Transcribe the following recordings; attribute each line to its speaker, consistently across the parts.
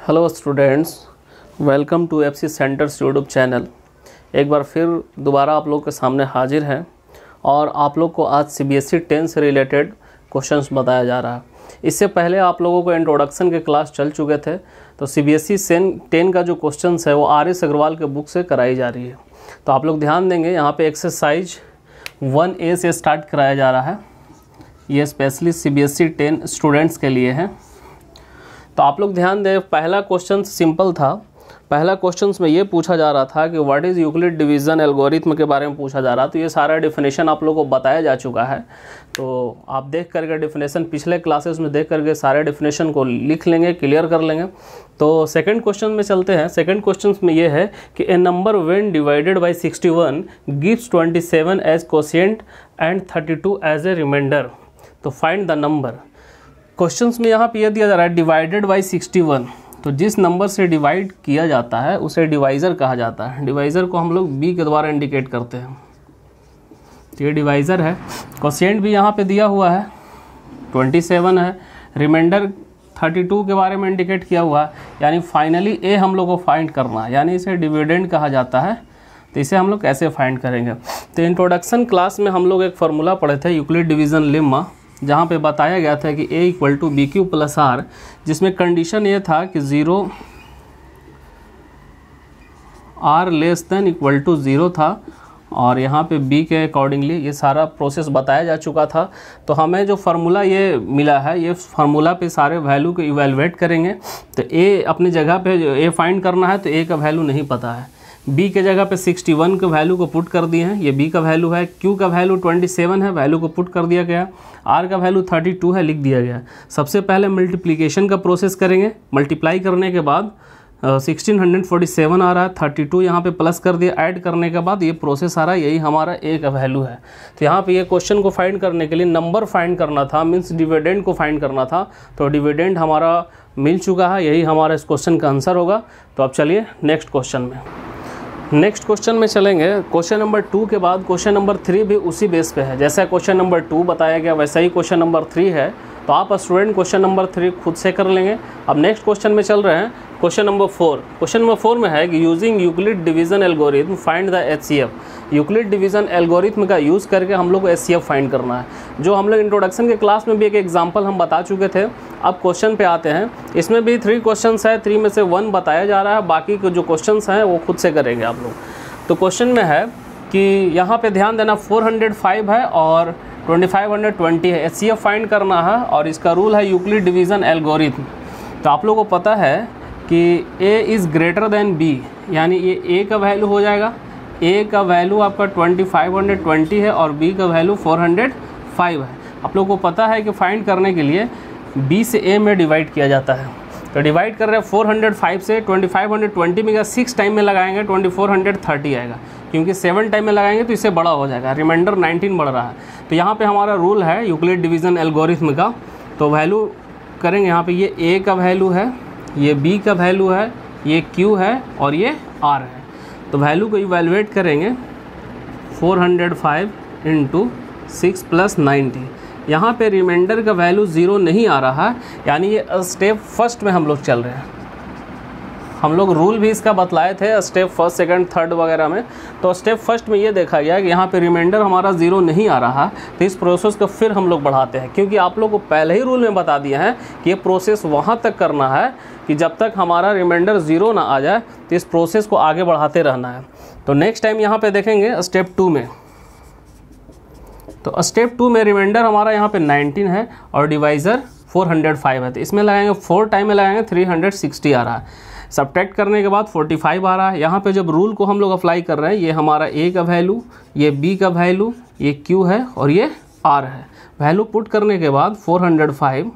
Speaker 1: Hello students, welcome to FC centres YouTube channel. एक बार फिर दोबारा आप लोग के सामने हाजिर हैं और आप लोग को आज सीबीएसई 10 से रिलेटेड क्वेश्चंस बताया जा रहा है। इससे पहले आप लोगों को इंट्रोडक्शन के क्लास चल चुके थे, तो सीबीएसई 10 का जो क्वेश्चंस है वो आर.एस. अग्रवाल के बुक से कराई जा रही है। तो आप लोग ध्यान देंगे, यहाँ पे एक्सरसाइज 1A से स्टार्ट कराया जा रहा है। ये स्पेशली सीबीएसई 10 स्टूडेंट्स के लिए है। तो आप लोग ध्यान दें, पहला क्वेश्चन सिंपल था। पहला क्वेश्चन में ये पूछा जा रहा था कि what is Euclid division algorithm के बारे में पूछा जा रहा। तो ये सारा डेफिनेशन आप लोगों को बताया जा चुका है। तो आप देख करके डेफिनेशन पिछले क्लासेस में देख करके सारे डेफिनेशन को लिख लेंगे, क्लियर कर लेंगे। तो सेकंड क्वेश्चन में चलते हैं। सेकंड क्वेश्चन में ये है कि a number when divided by 61 gives 27 as quotient and 32 as a remainder. तो फाइंड द नंबर। क्वेश्चंस में यहाँ पे यह दिया जा रहा है डिवाइडेड बाई 61। तो जिस नंबर से डिवाइड किया जाता है उसे डिवाइज़र कहा जाता है। डिवाइज़र को हम लोग बी के द्वारा इंडिकेट करते हैं। तो ये डिवाइज़र है। कोशिएंट भी यहाँ पे दिया हुआ है, 27 है। रिमाइंडर 32 के बारे में इंडिकेट किया हुआ है। यानी फाइनली ए हम लोग को फाइंड करना है, यानी इसे डिविडेंड कहा जाता है। तो इसे हम लोग कैसे फाइंड करेंगे? तो इंट्रोडक्शन क्लास में हम लोग एक फार्मूला पढ़े थे, यूक्लिड डिवीज़न लेम्मा, जहाँ पे बताया गया था कि a equal to b q plus r, जिसमें कंडीशन ये था कि 0 r less than equal to 0 था। और यहाँ पे b के अकॉर्डिंगली ये सारा प्रोसेस बताया जा चुका था। तो हमें जो फार्मूला ये मिला है, ये फार्मूला पे सारे वैल्यू को इवेलुएट करेंगे। तो a अपनी जगह पे a फाइंड करना है, तो a का वैल्यू नहीं पता है। b के जगह पे 61 के वैल्यू को पुट कर दिए हैं, ये b का वैल्यू है। q का वैल्यू 27 है, वैल्यू को पुट कर दिया गया। r का वैल्यू 32 है, लिख दिया गया। सबसे पहले मल्टीप्लिकेशन का प्रोसेस करेंगे। मल्टीप्लाई करने के बाद 1647 आ रहा है, 32 यहाँ पे प्लस कर दिया। ऐड करने के बाद ये प्रोसेस आ रहा है, यही हमारा a का वैल्यू है। तो यहाँ पे ये क्वेश्चन को फाइंड करने के लिए नंबर फाइंड करना था, मीन्स डिविडेंड को फाइंड करना था। तो डिविडेंड हमारा मिल चुका है, यही हमारा इस क्वेश्चन का आंसर होगा। तो अब चलिए नेक्स्ट क्वेश्चन में। नेक्स्ट क्वेश्चन में चलेंगे। क्वेश्चन नंबर 2 के बाद क्वेश्चन नंबर 3 भी उसी बेस पे है। जैसा क्वेश्चन नंबर 2 बताया गया वैसा ही क्वेश्चन नंबर 3 है। तो आप स्टूडेंट क्वेश्चन नंबर 3 खुद से कर लेंगे। अब नेक्स्ट क्वेश्चन में चल रहे हैं क्वेश्चन नंबर 4। क्वेश्चन नंबर 4 में है कि using Euclid division algorithm find the HCF. Euclid division algorithm का यूज़ करके हम लोग को एचसीएफ फाइंड करना है। जो हम लोग इंट्रोडक्शन के क्लास में भी एक एग्जाम्पल हम बता चुके थे। अब क्वेश्चन पे आते हैं। इसमें भी 3 क्वेश्चन है, 3 में से 1 बताया जा रहा है, बाकी के जो क्वेश्चन हैं वो खुद से करेंगे आप लोग। तो क्वेश्चन में है कि यहाँ पे ध्यान देना, 405 है और 2520 है। एचसीएफ फाइंड करना है और इसका रूल है यूक्लिड डिवीज़न एल्गोरिथम। तो आप लोगों को पता है कि a is greater than b, यानी ये a का वैल्यू हो जाएगा। a का वैल्यू आपका 2520 है और b का वैल्यू 405 है। आप लोगों को पता है कि फाइंड करने के लिए b से a में डिवाइड किया जाता है। तो डिवाइड कर रहे हैं 405 से, 2520 में 6 टाइम में लगाएंगे 2430 आएगा, क्योंकि 7 टाइम में लगाएंगे तो इससे बड़ा हो जाएगा। रिमाइंडर 19 बढ़ रहा है। तो यहाँ पे हमारा रूल है यूक्लिड डिवीज़न एल्गोरिथम का। तो वैल्यू करेंगे यहाँ पे, ये a का वैल्यू है, ये b का वैल्यू है, ये q है और ये r है। तो वैल्यू को इवेलुएट करेंगे 405 इंटू 6 + 90। यहाँ पे रिमाइंडर का वैल्यू 0 नहीं आ रहा है, यानी ये स्टेप फर्स्ट में हम लोग चल रहे हैं। हम लोग रूल भी इसका बतलाए थे स्टेप फर्स्ट, सेकंड, थर्ड वगैरह में। तो स्टेप फर्स्ट में ये देखा गया कि यहाँ पे रिमाइंडर हमारा 0 नहीं आ रहा। तो इस प्रोसेस को फिर हम लोग बढ़ाते हैं, क्योंकि आप लोग को पहले ही रूल में बता दिया है कि ये प्रोसेस वहाँ तक करना है कि जब तक हमारा रिमाइंडर 0 ना आ जाए। तो इस प्रोसेस को आगे बढ़ाते रहना है। तो नेक्स्ट टाइम यहाँ पर देखेंगे स्टेप 2 में। तो स्टेप 2 में रिमाइंडर हमारा यहाँ पे 19 है और डिवाइज़र 405 है। तो इसमें लगाएंगे 4 टाइम में लगाएंगे 360 आ रहा है। सब्ट्रैक्ट करने के बाद 45 आ रहा है। यहाँ पे जब रूल को हम लोग अप्लाई कर रहे हैं, ये हमारा a का वैल्यू, ये b का वैल्यू, ये q है और ये r है। वैल्यू पुट करने के बाद 405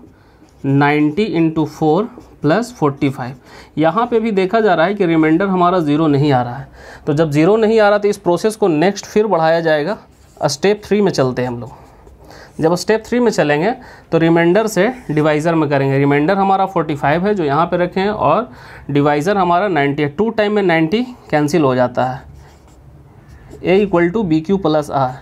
Speaker 1: 90 इंटू 4 + 45। यहाँ पे भी देखा जा रहा है कि रिमाइंडर हमारा 0 नहीं आ रहा है। तो जब 0 नहीं आ रहा तो इस प्रोसेस को नेक्स्ट फिर बढ़ाया जाएगा। स्टेप 3 में चलते हैं हम लोग। जब स्टेप 3 में चलेंगे तो रिमाइंडर से डिवाइज़र में करेंगे। रिमाइंडर हमारा 45 है जो यहाँ पे रखे हैं और डिवाइज़र हमारा 90 है। 2 टाइम में 90 कैंसिल हो जाता है। a equal to b q plus r.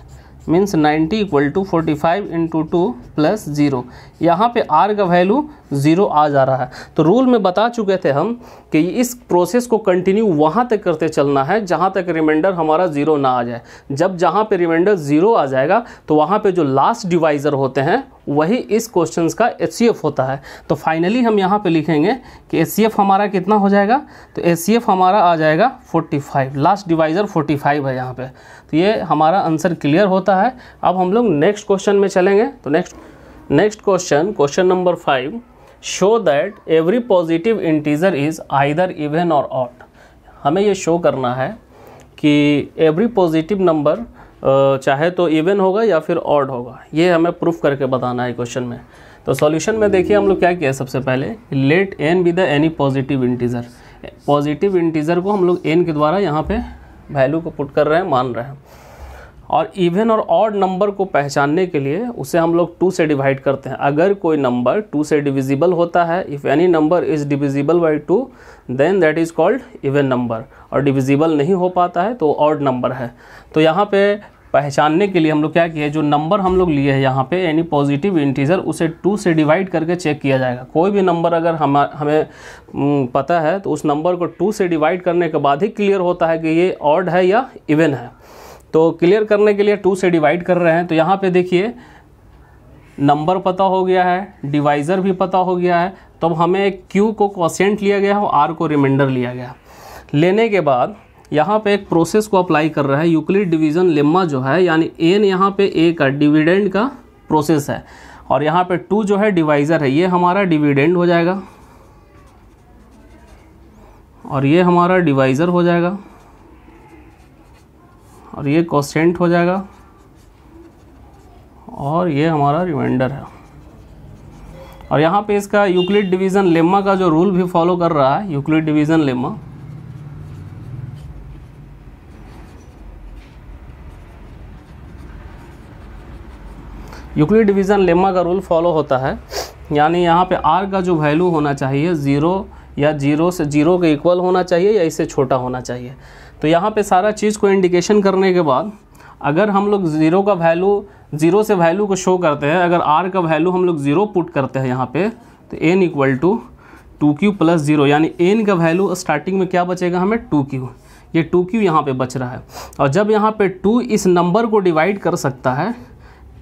Speaker 1: Means 90 equal to 45 into 2 plus 0। यहाँ पे r का वैल्यू 0 आ जा रहा है। तो रूल में बता चुके थे हम कि इस प्रोसेस को कंटिन्यू वहाँ तक करते चलना है जहाँ तक रिमाइंडर हमारा 0 ना आ जाए। जब जहाँ पे रिमाइंडर 0 आ जाएगा तो वहाँ पे जो लास्ट डिवाइज़र होते हैं वही इस क्वेश्चंस का HCF होता है। तो फाइनली हम यहाँ पे लिखेंगे कि HCF हमारा कितना हो जाएगा, तो HCF हमारा आ जाएगा 45, लास्ट डिवाइज़र 45 है यहाँ पे। तो ये हमारा आंसर क्लियर होता है। अब हम लोग नेक्स्ट क्वेश्चन में चलेंगे। तो next question number 5, show that every positive integer is either even और ऑड। हमें ये शो करना है कि एवरी पॉजिटिव नंबर चाहे तो इवन होगा या फिर ऑड होगा, ये हमें प्रूफ करके बताना है क्वेश्चन में। तो सॉल्यूशन में देखिए हम लोग क्या किया, सबसे पहले let n be the any positive integer. Positive integer को हम लोग n के द्वारा यहाँ पे वैल्यू को पुट कर रहे हैं, मान रहे हैं। और इवन और ऑड नंबर को पहचानने के लिए उसे हम लोग 2 से डिवाइड करते हैं। अगर कोई नंबर 2 से डिविजिबल होता है, if any number is divisible by 2 then that is called even number, और डिविजिबल नहीं हो पाता है तो ऑड नंबर है। तो यहाँ पे पहचानने के लिए हम लोग क्या किए, जो नंबर हम लोग लिए हैं यहाँ पे एनी पॉजिटिव इंटीजर, उसे 2 से डिवाइड करके चेक किया जाएगा। कोई भी नंबर अगर हमें पता है तो उस नंबर को 2 से डिवाइड करने के बाद ही क्लियर होता है कि ये ऑड है या इवन है। तो क्लियर करने के लिए 2 से डिवाइड कर रहे हैं। तो यहाँ पे देखिए नंबर पता हो गया है, डिवाइज़र भी पता हो गया है, तो अब हमें Q को क्वोशिएंट लिया गया और R को रिमाइंडर लिया गया। लेने के बाद यहाँ पे एक प्रोसेस को अप्लाई कर रहा है, यूक्लिड डिवीज़न लेम्मा जो है, यानी n यहाँ पे a का डिविडेंड का प्रोसेस है, और यहाँ पे 2 जो है डिवाइज़र है, ये हमारा डिविडेंड हो जाएगा और ये हमारा डिवाइज़र हो जाएगा और ये क्वोशिएंट हो जाएगा और ये हमारा रिमाइंडर है। और यहाँ पे इसका यूक्लिड डिवीज़न लेम्मा का जो रूल भी फॉलो कर रहा है, Euclid division lemma. Euclid division lemma का रूल फॉलो होता है, यानी यहाँ पे r का जो वैल्यू होना चाहिए 0 या 0 से 0 के इक्वल होना चाहिए या इससे छोटा होना चाहिए। तो यहाँ पे सारा चीज़ को इंडिकेशन करने के बाद अगर हम लोग 0 का वैल्यू 0 से वैल्यू को शो करते हैं, अगर r का वैल्यू हम लोग 0 पुट करते हैं यहाँ पे, तो n equal to 2q plus 0, यानी n का वैल्यू स्टार्टिंग में क्या बचेगा हमें 2q, ये 2q यहाँ पे बच रहा है। और जब यहाँ पे 2 इस नंबर को डिवाइड कर सकता है,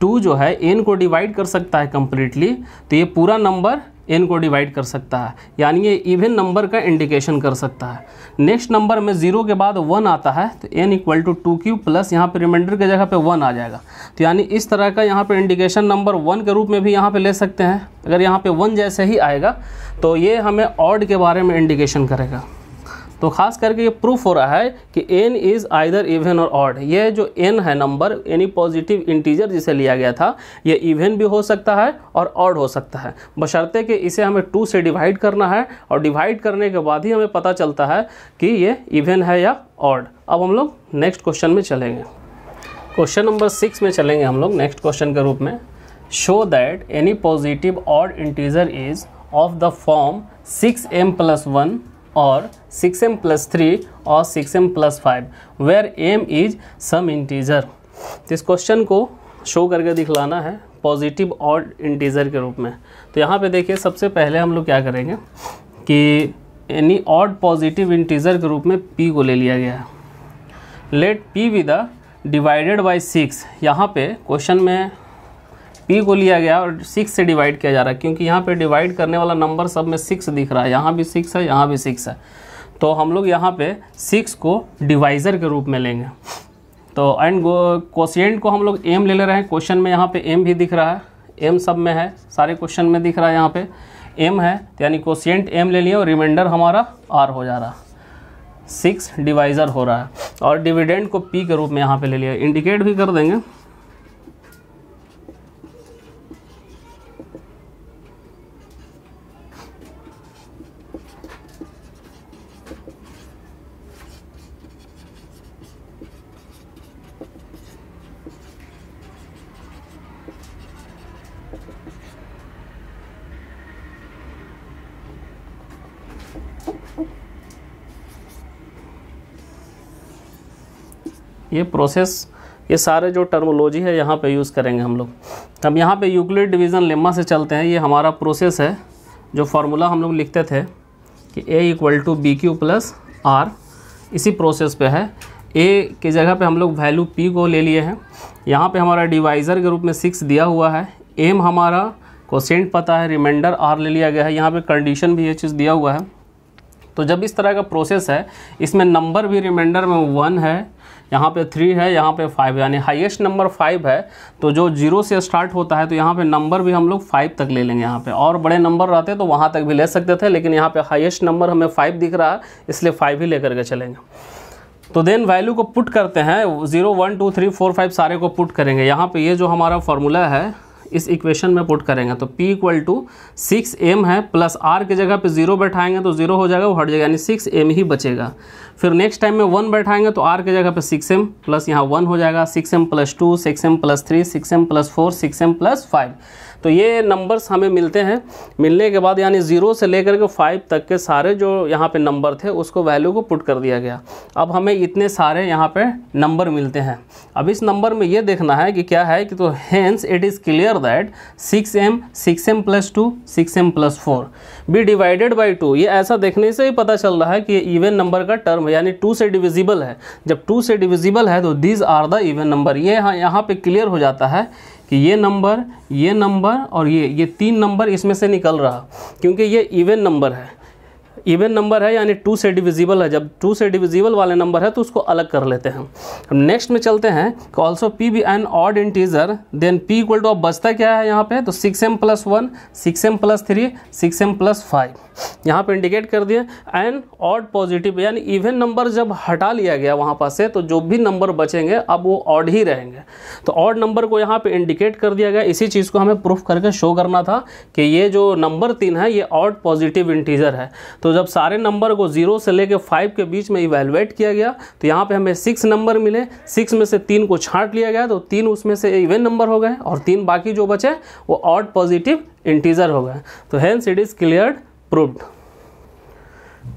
Speaker 1: 2 जो है n को डिवाइड कर सकता है कम्प्लीटली, तो ये पूरा नंबर n को डिवाइड कर सकता है, यानी ये इवन नंबर का इंडिकेशन कर सकता है। नेक्स्ट नंबर में 0 के बाद 1 आता है, तो n equal to 2q plus यहाँ पे रिमाइंडर की जगह पे 1 आ जाएगा। तो यानी इस तरह का यहाँ पे इंडिकेशन नंबर 1 के रूप में भी यहाँ पे ले सकते हैं। अगर यहाँ पे 1 जैसे ही आएगा तो ये हमें ऑड के बारे में इंडिकेशन करेगा। तो खास करके ये प्रूफ हो रहा है कि n इज़ आइदर इवन और ऑड। ये जो n है नंबर, एनी पॉजिटिव इंटीजर जिसे लिया गया था, ये इवन भी हो सकता है और ऑड हो सकता है, बशर्ते कि इसे हमें 2 से डिवाइड करना है, और डिवाइड करने के बाद ही हमें पता चलता है कि ये इवन है या ऑड। अब हम लोग नेक्स्ट क्वेश्चन में चलेंगे। क्वेश्चन नंबर 6 में चलेंगे हम लोग नेक्स्ट क्वेश्चन के रूप में। Show that any positive odd integer is of the form 6m + 1 और 6m + 3 और 6m + 5 where m is some integer. तो इस क्वेश्चन को शो करके दिखलाना है पॉजिटिव ऑड इंटीजर के रूप में। तो यहाँ पे देखिए सबसे पहले हम लोग क्या करेंगे कि एनी ऑड पॉजिटिव इंटीजर के रूप में p को ले लिया गया है। Let p be the divided by 6। यहाँ पे क्वेश्चन में p को लिया गया और 6 से डिवाइड किया जा रहा है, क्योंकि यहाँ पे डिवाइड करने वाला नंबर सब में 6 दिख रहा है, यहाँ भी 6 है, यहाँ भी 6 है। तो हम लोग यहाँ पे 6 को डिवाइज़र के रूप में लेंगे। तो एंड क्वोशिएंट को हम लोग m ले रहे हैं। क्वेश्चन में यहाँ पे m भी दिख रहा है, m सब में है, सारे क्वेश्चन में दिख रहा है, यहाँ पे m है, तो यानी क्वोशिएंट m ले लिया और रिमाइंडर हमारा r हो जा रहा, 6 डिवाइज़र हो रहा है। और डिविडेंड को p के रूप में यहाँ पे ले लिया, इंडिकेट भी कर देंगे। ये प्रोसेस ये सारे जो टर्मोलॉजी है यहाँ पे यूज़ करेंगे हम लोग। अब यहाँ पे यूक्लिड डिवीज़न लेम्मा से चलते हैं। ये हमारा प्रोसेस है, जो फार्मूला हम लोग लिखते थे कि A = BQ + R, इसी प्रोसेस पे है। A की जगह पे हम लोग वैल्यू P को ले लिए हैं। यहाँ पे हमारा डिवाइज़र के रूप में 6 दिया हुआ है। M हमारा कोसेंट पता है, रिमाइंडर R ले लिया गया है। यहाँ पे कंडीशन भी ये चीज़ दिया हुआ है। तो जब इस तरह का प्रोसेस है, इसमें नंबर भी रिमाइंडर में 1 है, यहाँ पे 3 है, यहाँ पे 5, यानी हाईएस्ट नंबर 5 है। तो जो 0 से स्टार्ट होता है तो यहाँ पे नंबर भी हम लोग 5 तक ले लेंगे। यहाँ पे और बड़े नंबर रहते तो वहाँ तक भी ले सकते थे, लेकिन यहाँ पे हाईएस्ट नंबर हमें 5 दिख रहा है, इसलिए 5 ही लेकर के चलेंगे। तो देन वैल्यू को पुट करते हैं, 0 1 2 3 4 5 सारे को पुट करेंगे। यहाँ पे ये जो हमारा फार्मूला है इस इक्वेशन में पुट करेंगे। तो P = 6m है, प्लस R की जगह पे 0 बैठाएंगे तो 0 हो जाएगा, वो हट जाएगा, यानी 6m ही बचेगा। फिर नेक्स्ट टाइम में 1 बैठाएंगे तो R की जगह पे 6m प्लस यहाँ 1 हो जाएगा, 6m + 2, 6m + 3, 6m + 4, 6m + 5। तो ये नंबर्स हमें मिलते हैं। मिलने के बाद यानी 0 से लेकर के 5 तक के सारे जो यहाँ पे नंबर थे उसको वैल्यू को पुट कर दिया गया। अब हमें इतने सारे यहाँ पे नंबर मिलते हैं। अब इस नंबर में ये देखना है कि क्या है कि तो hence it is clear that 6m + 2 6m + 4 be divided by 2। ये ऐसा देखने से ही पता चल रहा है कि ये इवन नंबर का टर्म है, यानी 2 से डिविजिबल है। जब 2 से डिविजिबल है तो these are the even number. ये यहाँ पे क्लियर हो जाता है कि ये नंबर और ये 3 नंबर इसमें से निकल रहा, क्योंकि ये इवन नंबर है। इवन नंबर है यानी 2 से डिविजिबल है। जब 2 से डिविजिबल वाले नंबर है तो उसको अलग कर लेते हैं। नेक्स्ट में चलते हैं कि also P be an odd integer, then P = अब बचता क्या है यहाँ पे, तो 6m + 1, 6m + 3, 6m + 5 यहाँ पे इंडिकेट कर दिए। एन ऑड पॉजिटिव, यानी इवन नंबर जब हटा लिया गया वहाँ पास से तो जो भी नंबर बचेंगे अब वो ऑड ही रहेंगे। तो ऑड नंबर को यहाँ पे इंडिकेट कर दिया गया। इसी चीज़ को हमें प्रूफ करके शो करना था कि ये जो नंबर 3 है ये ऑड पॉजिटिव इंटीजर है। तो जब सारे नंबर को 0 से लेकर 5 के बीच में इवैल्यूएट किया गया तो यहाँ पे हमें 6 नंबर मिले। 6 में से 3 को छांट लिया गया तो 3 उसमें से इवन नंबर हो गए और 3 बाकी जो बचे वो ऑड पॉजिटिव इंटीजर हो गए। तो hence it is cleared, proved.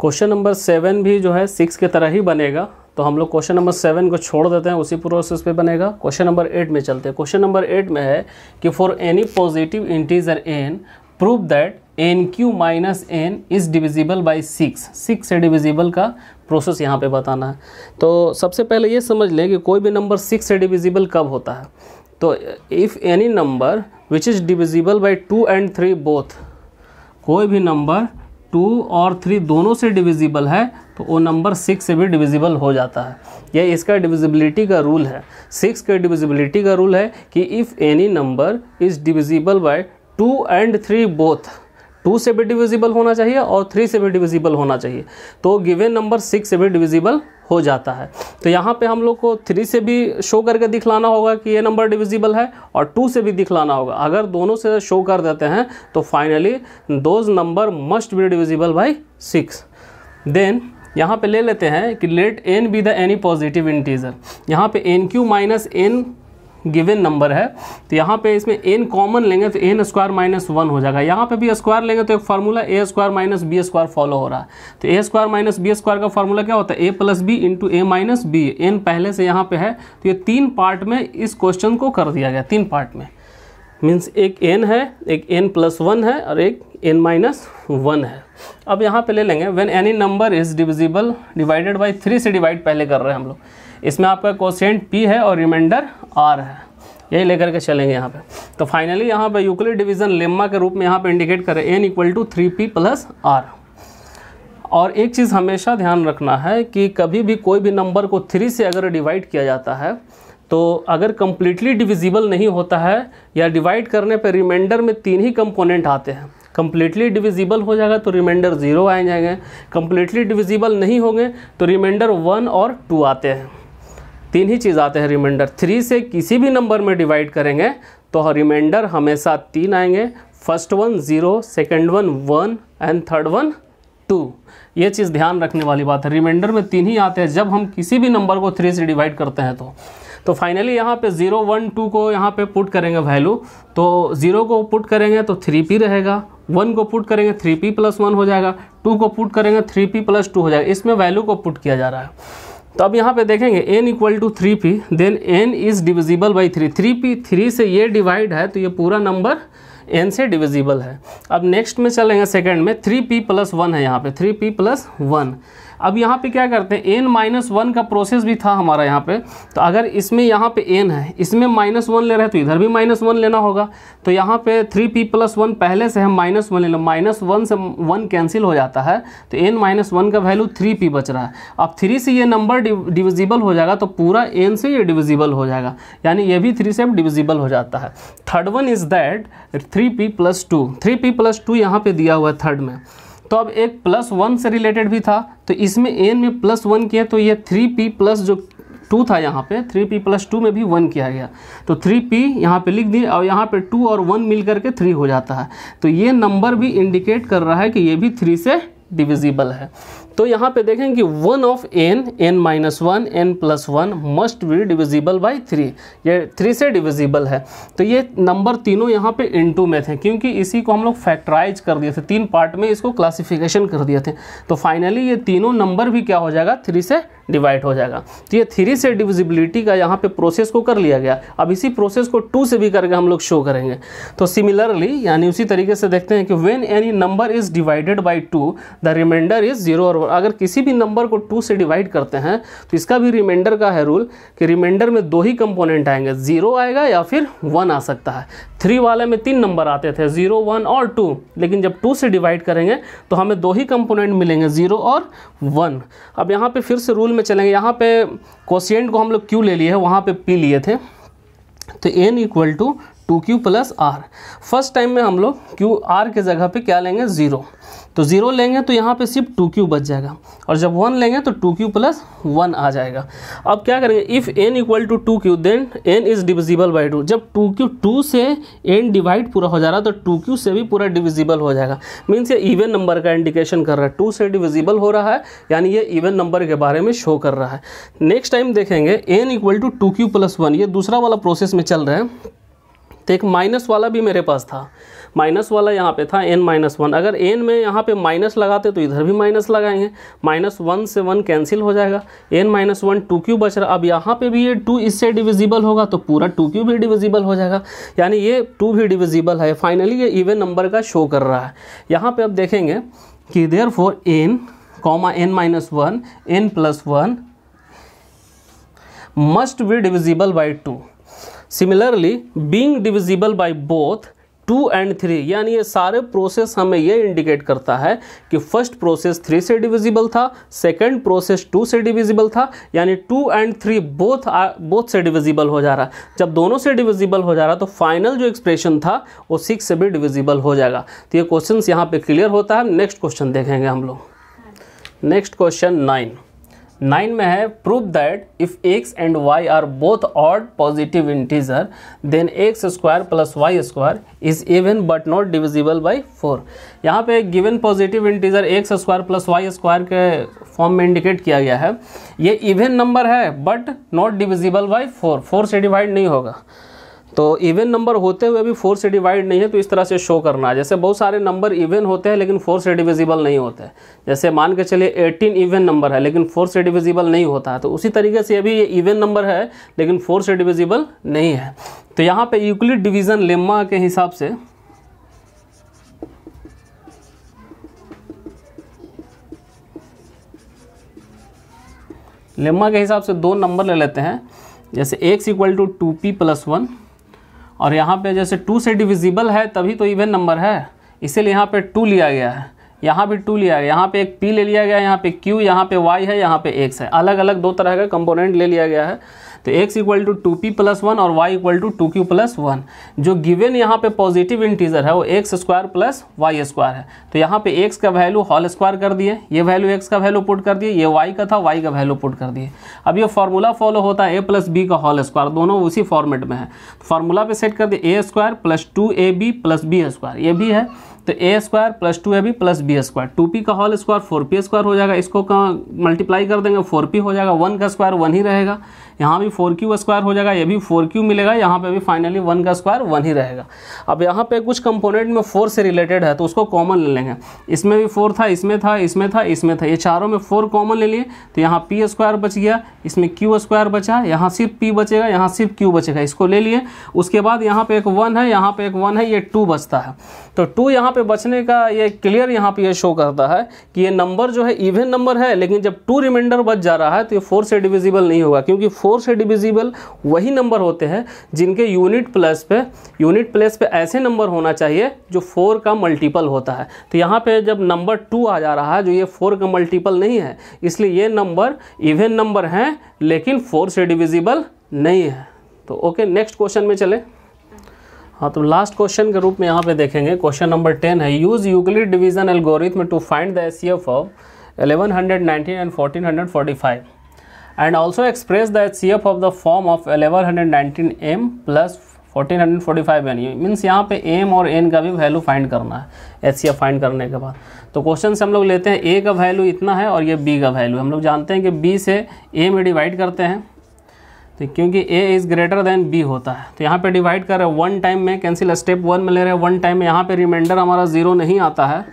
Speaker 1: Question number 7 भी जो है 6 के तरह ही बनेगा, तो हम लोग क्वेश्चन नंबर 7 को छोड़ देते हैं, उसी प्रोसेस पे बनेगा। क्वेश्चन नंबर 8 में चलते हैं। क्वेश्चन नंबर 8 में है कि for any positive integer n prove that nq - n is divisible by 6 से डिविजिबल का प्रोसेस यहाँ पे बताना है। तो सबसे पहले ये समझ लें कि कोई भी नंबर 6 से डिविजिबल कब होता है। तो if any number which is divisible by 2 and 3 both, कोई भी नंबर 2 और 3 दोनों से डिविजिबल है तो वो नंबर 6 से भी डिविजिबल हो जाता है। यह इसका डिविजिबिलिटी का रूल है। 6 के डिविजिबिलिटी का रूल है कि if any number is divisible by 2 and 3 both, 2 से भी डिविजिबल होना चाहिए और 3 से भी डिविजिबल होना चाहिए, तो गिवन नंबर 6 से भी डिविजिबल हो जाता है। तो यहाँ पे हम लोग को 3 से भी शो करके दिखलाना होगा कि ये नंबर डिविजिबल है और 2 से भी दिखलाना होगा। अगर दोनों से शो कर देते हैं तो finally those number must be divisible by 6। Then यहाँ पे ले लेते हैं कि let n be the any positive integer. यहाँ पे nq - n गिवन नंबर है, तो यहाँ पे इसमें n कॉमन लेंगे तो n² - 1 हो जाएगा। यहाँ पे भी स्क्वायर लेंगे तो एक फार्मूला a² - b² फॉलो हो रहा है। तो a² - b² का फार्मूला क्या होता है, a + b × a - b। n पहले से यहाँ पे है, तो ये 3 पार्ट में इस क्वेश्चन को कर दिया गया। 3 पार्ट में मीन्स एक n है, एक n + 1 है और एक n - 1 है। अब यहाँ पे ले लेंगे when any number is divisible divided by 3 से डिवाइड पहले कर रहे हैं हम लोग। इसमें आपका कोसेंट p है और रिमाइंडर r है, यही लेकर के चलेंगे यहाँ पे। तो फाइनली यहाँ पे यूक्लिड डिवीजन लेम्मा के रूप में यहाँ पे इंडिकेट करें n = 3p + r। और एक चीज़ हमेशा ध्यान रखना है कि कभी भी कोई भी नंबर को 3 से अगर डिवाइड किया जाता है तो अगर कम्प्लीटली डिविजिबल नहीं होता है या डिवाइड करने पर रिमाइंडर में 3 ही कंपोनेंट आते हैं। कम्प्लीटली डिविजिबल हो जाएगा तो रिमाइंडर 0 आ जाएंगे, कम्प्लीटली डिविजिबल नहीं होंगे तो रिमाइंडर 1 और 2 आते हैं। 3 ही चीज़ आते हैं रिमाइंडर। 3 से किसी भी नंबर में डिवाइड करेंगे तो रिमाइंडर हमेशा 3 आएंगे। First one 0, second one 1 and third one 2। ये चीज़ ध्यान रखने वाली बात है। रिमाइंडर में 3 ही आते हैं जब हम किसी भी नंबर को 3 से डिवाइड करते हैं। तो फाइनली यहाँ पे 0, 1, 2 को यहाँ पे पुट करेंगे वैल्यू। तो 0 को पुट करेंगे तो 3p रहेगा, 1 को पुट करेंगे 3p + 1 हो जाएगा, 2 को पुट करेंगे 3p + 2 हो जाएगा। इसमें वैल्यू को पुट किया जा रहा है। तो अब यहाँ पे देखेंगे n equal to 3p, then n is divisible by 3, 3p 3 से ये डिवाइड है तो ये पूरा नंबर n से डिविजिबल है। अब नेक्स्ट में चलेंगे सेकंड में, 3p प्लस 1 है यहाँ पे, 3p प्लस 1। अब यहाँ पे क्या करते हैं, n माइनस 1 का प्रोसेस भी था हमारा यहाँ पे, तो अगर इसमें यहाँ पे n है, इसमें -1 ले रहे हैं तो इधर भी -1 लेना होगा। तो यहाँ पे 3p प्लस 1 पहले से हम -1 ले लें, -1 से 1 कैंसिल हो जाता है तो n माइनस 1 का वैल्यू 3p बच रहा है। अब 3 से ये नंबर डिविजिबल हो जाएगा तो पूरा n से ये डिविजिबल हो जाएगा, यानी ये भी 3 से डिविजिबल हो जाता है। Third one is that 3p plus 2, 3p plus 2 यहाँ पे दिया हुआ है थर्ड में। तो अब एक +1 से रिलेटेड भी था तो इसमें n में +1 किया तो ये 3p प्लस जो 2 था यहाँ पे 3p प्लस 2 में भी 1 किया गया तो 3p यहाँ पे लिख दिए और यहाँ पे 2 और 1 मिल करके 3 हो जाता है। तो ये नंबर भी इंडिकेट कर रहा है कि ये भी 3 से डिविजिबल है। तो यहाँ पे देखें कि 1 of n minus 1 n plus 1 must be divisible by 3, ये 3 से डिविजिबल है। तो ये नंबर तीनों यहाँ पे इनटू में थे क्योंकि इसी को हम लोग फैक्टराइज कर दिए थे, 3 पार्ट में इसको क्लासिफिकेशन कर दिए थे। तो फाइनली ये तीनों नंबर भी क्या हो जाएगा, 3 से डिवाइड हो जाएगा। तो ये 3 से डिविजिबिलिटी का यहाँ पे प्रोसेस को कर लिया गया। अब इसी प्रोसेस को 2 से भी करके हम लोग शो करेंगे। तो सिमिलरली यानी उसी तरीके से देखते हैं कि when any number is divided by 2 the remainder is 0 और 1। अगर किसी भी नंबर को 2 से डिवाइड करते हैं तो इसका भी रिमाइंडर का है रूल कि रिमाइंडर में 2 ही कंपोनेंट आएंगे, 0 आएगा या फिर 1 आ सकता है। 3 वाले में 3 नंबर आते थे, 0, 1 और 2, लेकिन जब 2 से डिवाइड करेंगे तो हमें 2 ही कंपोनेंट मिलेंगे, 0 और 1। अब यहाँ पे फिर से रूल में चलेंगे, यहाँ पे कोशिएंट को हम लोग q ले लिए है, वहाँ पे p लिए थे, तो n equal to 2q plus r। First time में हम लोग q r के जगह पे क्या लेंगे, 0, तो 0 लेंगे तो यहाँ पे सिर्फ 2q बच जाएगा और जब 1 लेंगे तो 2q प्लस 1 आ जाएगा। अब क्या करेंगे, if n equal to 2q then n is divisible by 2। जब 2q 2 से n डिवाइड पूरा हो जा रहा है तो 2q से भी पूरा डिविजिबल हो जाएगा। मीन्स ये इवन नंबर का इंडिकेशन कर रहा है, 2 से डिविजिबल हो रहा है यानी ये इवन नंबर के बारे में शो कर रहा है। नेक्स्ट टाइम देखेंगे n equal to 2q plus 1, ये दूसरा वाला प्रोसेस में चल रहा है। तो एक माइनस वाला भी मेरे पास था, माइनस वाला यहाँ पे था n माइनस 1। अगर n में यहाँ पे माइनस लगाते तो इधर भी माइनस लगाएंगे, -1 से 1 कैंसिल हो जाएगा, n माइनस 1 2q बच रहा। अब यहाँ पे भी ये 2 इससे डिविजिबल होगा तो पूरा 2q भी डिविजिबल हो जाएगा, यानी ये 2 भी डिविजिबल है। फाइनली ये इवन नंबर का शो कर रहा है। यहाँ पे अब देखेंगे कि therefore n, n minus 1 n plus 1 must be divisible by 2। Similarly being divisible by both 2 and 3, यानी ये सारे प्रोसेस हमें ये इंडिकेट करता है कि फर्स्ट प्रोसेस 3 से डिविजिबल था, सेकंड प्रोसेस 2 से डिविजिबल था, यानी 2 and 3 बोथ से डिविजिबल हो जा रहा है। जब दोनों से डिविजिबल हो जा रहा तो फाइनल जो एक्सप्रेशन था वो 6 से भी डिविजिबल हो जाएगा। तो ये क्वेश्चन यहाँ पे क्लियर होता है। नेक्स्ट क्वेश्चन देखेंगे हम लोग। नेक्स्ट क्वेश्चन 9 में है, prove that if x and y are both odd positive integer then x square plus y square is even but not divisible by 4। यहाँ पे given positive integer x square plus y square के form में indicate किया गया है। ये even number है but not divisible by 4 से डिवाइड नहीं होगा। तो इवन नंबर होते हुए भी 4 से डिवाइड नहीं है, तो इस तरह से शो करना है। जैसे बहुत सारे नंबर इवन होते हैं लेकिन 4 से डिविजिबल नहीं होते, जैसे मान के चलिए 18 इवन नंबर है लेकिन 4 से डिविजिबल नहीं होता है, तो उसी तरीके से अभी ये इवन नंबर है लेकिन 4 से डिविजिबल नहीं है। तो यहाँ पे यूक्लिड डिवीज़न लेम्मा के हिसाब से दो नंबर ले लेते हैं, जैसे x equal to 2p plus 1 और यहाँ पे जैसे 2 से डिविजिबल है तभी तो इवन नंबर है, इसीलिए यहाँ पे 2 लिया गया है, यहाँ भी 2 लिया गया, यहाँ पे एक p ले लिया गया, यहाँ पे q, यहाँ पे y है, यहाँ पे x है, अलग अलग 2 तरह का कंपोनेंट ले लिया गया है। तो x equal to 2p plus 1 और y equal to 2q plus 1। जो गिवन यहाँ पे पॉजिटिव इंटीजर है वो x square plus y square है। तो यहाँ पे x का वैल्यू होल स्क्वायर कर दिए, ये वैल्यू x का वैल्यू पुट कर दिए, ये y का था y का वैल्यू पुट कर दिए। अब ये फार्मूला फॉलो होता है a प्लस b का होल स्क्वायर, दोनों उसी फॉर्मेट में है। तो फार्मूला पे सेट कर दिए a square plus 2ab plus b square, ये भी है। तो a square plus 2ab plus b square, 2p का होल स्क्वायर 4p स्क्वायर हो जाएगा, इसको मल्टीप्लाई कर देंगे 4p हो जाएगा, 1 का स्क्वायर 1 ही रहेगा, यहाँ भी 4q स्क्वायर हो जाएगा, ये भी 4q मिलेगा, यहाँ पे भी फाइनली 1 का स्क्वायर 1 ही रहेगा। अब यहाँ पे कुछ कंपोनेंट में 4 से रिलेटेड है तो उसको कॉमन ले लेंगे, इसमें भी 4 था, इसमें था, इसमें था, इसमें था, ये चारों में 4 कॉमन ले लिए तो यहाँ p स्क्वायर बच गया, इसमें q स्क्वायर बचा, यहाँ सिर्फ p बचेगा, यहाँ सिर्फ q बचेगा, इसको ले लिए। उसके बाद यहाँ पे एक 1 है, यहाँ पे एक 1 है, ये 2 बचता है, तो 2 यहाँ पे बचने का ये क्लियर यहाँ पे ये शो करता है कि ये नंबर जो है इवन नंबर है, लेकिन जब 2 रिमाइंडर बच जा रहा है तो ये 4 से डिविजिबल नहीं होगा, क्योंकि 4 से डिविजिबल वही नंबर होते हैं जिनके यूनिट प्लेस पे ऐसे नंबर होना चाहिए जो 4 का मल्टीपल होता है। तो यहाँ पे जब नंबर 2 आ जा रहा है जो ये 4 का मल्टीपल नहीं है, इसलिए ये नंबर इवन नंबर हैं लेकिन 4 से डिविजिबल नहीं है। तो ओके, नेक्स्ट क्वेश्चन में चले। हाँ, तो लास्ट क्वेश्चन के रूप में यहाँ पे देखेंगे, क्वेश्चन नंबर 10 है, use Euclid division algorithm to find the HCF of 1119 and 1445 and also express the HCF of the form of 1119m plus 1445n। Means यहाँ पे m और n का भी वैल्यू फाइंड करना है HCF फाइंड करने के बाद। तो क्वेश्चन से हम लोग लेते हैं a का वैल्यू इतना है और ये b का वैल्यू, हम लोग जानते हैं कि b से a में डिवाइड करते हैं, तो क्योंकि a is greater than b होता है, तो यहाँ पे डिवाइड कर रहे हैं 1 टाइम में, कैंसिल स्टेप 1 में ले रहे हैं 1 टाइम में, यहाँ पे रिमाइंडर हमारा 0 नहीं आता है,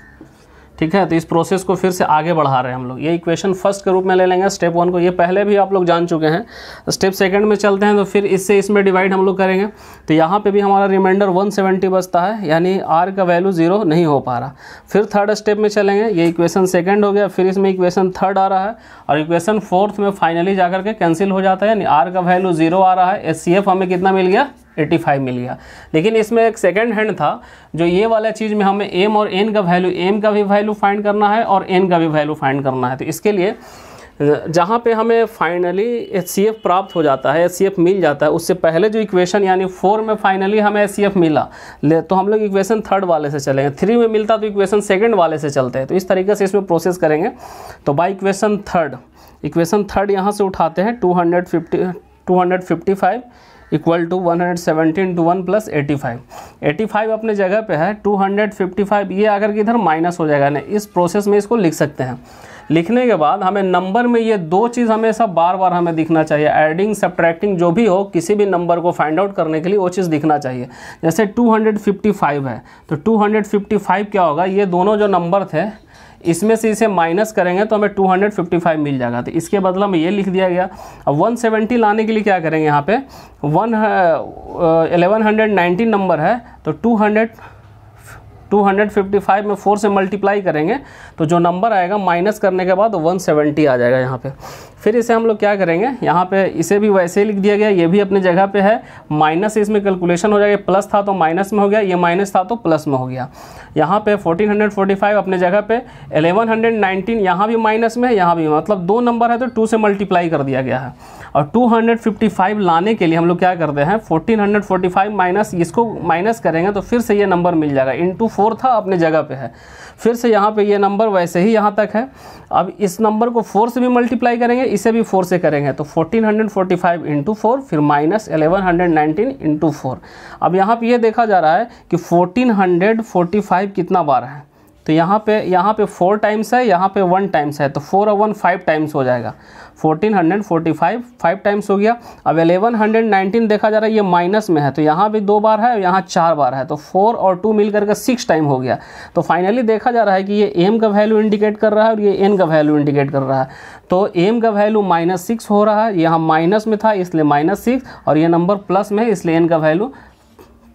Speaker 1: ठीक है। तो इस प्रोसेस को फिर से आगे बढ़ा रहे हैं हम लोग, ये इक्वेशन फर्स्ट के रूप में ले लेंगे स्टेप 1 को, ये पहले भी आप लोग जान चुके हैं। स्टेप सेकंड में चलते हैं, तो फिर इससे इसमें डिवाइड हम लोग करेंगे, तो यहाँ पे भी हमारा रिमाइंडर 170 बचता है, यानी r का वैल्यू 0 नहीं हो पा रहा। फिर थर्ड स्टेप में चलेंगे, ये इक्वेशन सेकंड हो गया, फिर इसमें इक्वेशन थर्ड आ रहा है और इक्वेशन फोर्थ में फाइनली जाकर के कैंसिल हो जाता है, यानी r का वैल्यू 0 आ रहा है, HCF हमें कितना मिल गया 85 मिल गया। लेकिन इसमें एक सेकंड हैंड था, जो ये वाला चीज़ में हमें m और n का वैल्यू, m का भी वैल्यू फाइंड करना है और n का भी वैल्यू फाइंड करना है। तो इसके लिए जहाँ पे हमें फाइनली HCF प्राप्त हो जाता है, HCF मिल जाता है, उससे पहले जो इक्वेशन यानी 4 में फाइनली हमें HCF मिला तो हम लोग इक्वेशन थर्ड वाले से चलेंगे, 3 में मिलता तो इक्वेशन सेकंड वाले से चलते हैं। तो इस तरीके से इसमें प्रोसेस करेंगे। तो बाय इक्वेशन थर्ड यहाँ से उठाते हैं 255 इक्वल टू 117 टू 1 प्लस 85 अपने जगह पे है, 255 ये आकर के इधर माइनस हो जाएगा ना, इस प्रोसेस में इसको लिख सकते हैं। लिखने के बाद हमें नंबर में ये 2 चीज़ हमेशा बार बार हमें दिखना चाहिए, एडिंग सब्ट्रैक्टिंग जो भी हो, किसी भी नंबर को फाइंड आउट करने के लिए वो चीज़ दिखना चाहिए। जैसे 255 है तो 255 क्या होगा, ये दोनों जो नंबर थे इसमें से इसे माइनस करेंगे तो हमें 255 मिल जाएगा, तो इसके बदला में ये लिख दिया गया। अब 170 लाने के लिए क्या करेंगे, यहाँ पे 1119 नंबर है तो 255 में 4 से मल्टीप्लाई करेंगे तो जो नंबर आएगा माइनस करने के बाद 170 आ जाएगा यहाँ पे। फिर इसे हम लोग क्या करेंगे, यहाँ पे इसे भी वैसे ही लिख दिया गया, ये भी अपने जगह पे है, माइनस इसमें कैलकुलेशन हो जाएगा, प्लस था तो माइनस में हो गया, ये माइनस था तो प्लस में हो गया। यहाँ पे 1445 अपने जगह पे, 1119 यहाँ भी माइनस में है, यहाँ भी, मतलब 2 नंबर है तो 2 से मल्टीप्लाई कर दिया गया है। और 255 लाने के लिए हम लोग क्या करते हैं, 1445 माइनस इसको माइनस करेंगे तो फिर से ये नंबर मिल जाएगा, इंटू 4 था अपने जगह पे है, फिर से यहाँ पे ये नंबर वैसे ही यहाँ तक है। अब इस नंबर को 4 से भी मल्टीप्लाई करेंगे, इसे भी 4 से करेंगे तो 1445 इंटू 4 फिर माइनस 1119 इंटू 4। अब यहाँ पे ये देखा जा रहा है कि 1445 कितना बार है, तो यहाँ पे 4 टाइम्स है, यहाँ पे 1 टाइम्स है, तो 4 और 1 5 टाइम्स हो जाएगा। 1445 5 टाइम्स हो गया। अब 1119 देखा जा रहा है ये माइनस में है, तो यहाँ भी 2 बार है और यहाँ 4 बार है, तो 4 और 2 मिल करके 6 टाइम हो गया। तो फाइनली देखा जा रहा है कि ये m का वैल्यू इंडिकेट कर रहा है और ये n का वैल्यू इंडिकेट कर रहा है। तो m का वैल्यू -6 हो रहा है, यहाँ माइनस में था इसलिए -6, और ये नंबर प्लस में है इसलिए n का वैल्यू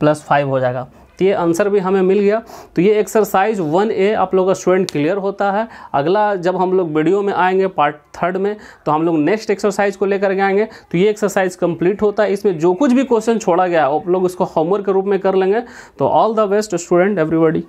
Speaker 1: +5 हो जाएगा। तो ये आंसर भी हमें मिल गया। तो ये एक्सरसाइज 1A आप लोग का स्टूडेंट क्लियर होता है। अगला जब हम लोग वीडियो में आएंगे पार्ट 3 में, तो हम लोग नेक्स्ट एक्सरसाइज को लेकर के आएंगे। तो ये एक्सरसाइज कंप्लीट होता है, इसमें जो कुछ भी क्वेश्चन छोड़ा गया आप लोग उसको होमवर्क के रूप में कर लेंगे। तो all the best student everybody.